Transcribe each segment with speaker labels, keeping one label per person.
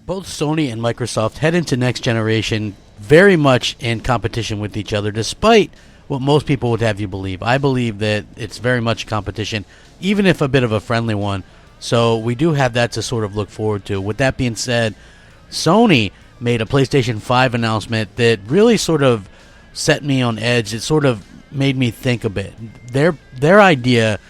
Speaker 1: Both Sony and Microsoft head into next generation very much in competition with each other, despite what most people would have you believe. I believe that it's very much competition, even if a bit of a friendly one. So we do have that to sort of look forward to. With that being said, Sony made a PlayStation 5 announcement that really sort of set me on edge. It sort of made me think a bit. Their idea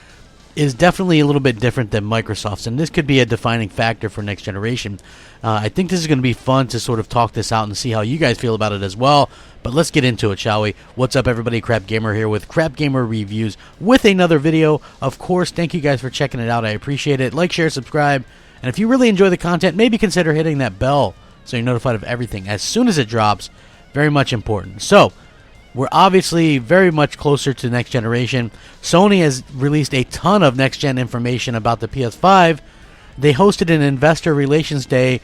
Speaker 1: is definitely a little bit different than Microsoft's, and this could be a defining factor for next generation. I think this is going to be fun to sort of talk this out and see how you guys feel about it as well. But let's get into it, shall we? What's up, everybody? Crapgamer here with Crapgamer Reviews with another video. Of course, thank you guys for checking it out. I appreciate it. Like, share, subscribe, and if you really enjoy the content, maybe consider hitting that bell so you're notified of everything as soon as it drops. Very much important. So, we're obviously very much closer to next generation. Sony has released a ton of next-gen information about the PS5. They hosted an investor relations day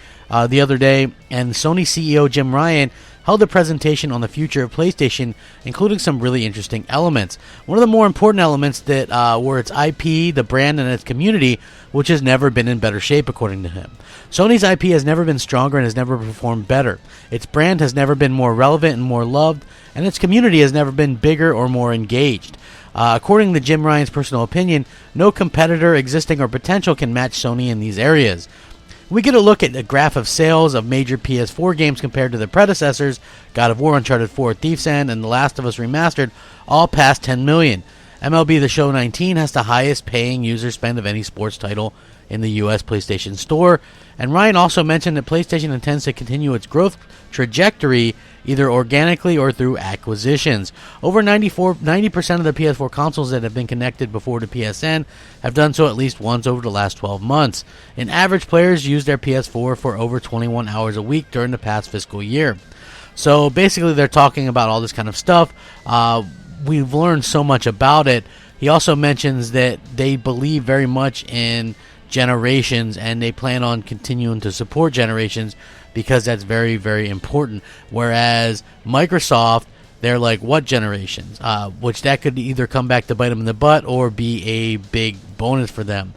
Speaker 1: the other day, and Sony CEO Jim Ryan held a presentation on the future of PlayStation, including some really interesting elements. One of the more important elements that were its IP, the brand, and its community, which has never been in better shape, according to him. Sony's IP has never been stronger and has never performed better. Its brand has never been more relevant and more loved, and its community has never been bigger or more engaged. According to Jim Ryan's personal opinion, no competitor, existing or potential, can match Sony in these areas. We get a look at a graph of sales of major PS4 games compared to their predecessors, God of War, Uncharted 4, Thief's End, and The Last of Us Remastered, all past 10 million. MLB The Show 19 has the highest paying user spend of any sports title in the US PlayStation Store. And Ryan also mentioned that PlayStation intends to continue its growth trajectory either organically or through acquisitions. Over 90% of the PS4 consoles that have been connected before to PSN have done so at least once over the last 12 months. And average players use their PS4 for over 21 hours a week during the past fiscal year. So basically they're talking about all this kind of stuff. We've learned so much about it. He also mentions that they believe very much in generations, and they plan on continuing to support generations because that's very, very important. Whereas Microsoft, they're like, what generations? Which that could either come back to bite them in the butt or be a big bonus for them.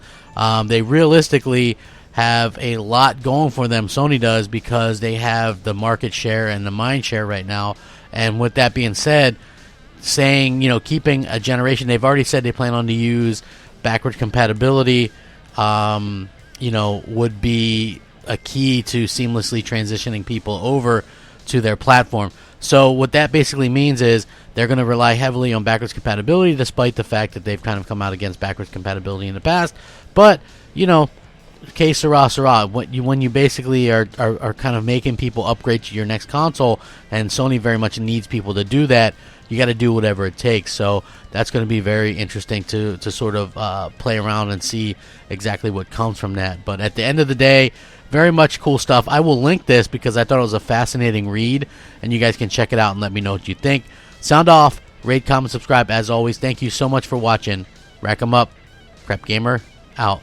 Speaker 1: They realistically have a lot going for them, Sony does, because they have the market share and the mind share right now. And with that being said, saying, keeping a generation, they've already said they plan on to use backward compatibility, would be a key to seamlessly transitioning people over to their platform. So what that basically means is they're going to rely heavily on backwards compatibility, despite the fact that they've kind of come out against backwards compatibility in the past. But, que sera. When you basically are kind of making people upgrade to your next console, and Sony very much needs people to do that, you got to do whatever it takes. So that's going to be very interesting to sort of play around and see exactly what comes from that. But at the end of the day, very much cool stuff. I will link this because I thought it was a fascinating read, and you guys can check it out and let me know what you think. Sound off, rate, comment, subscribe. As always, thank you so much for watching. Rack 'em up. Crapgamer out.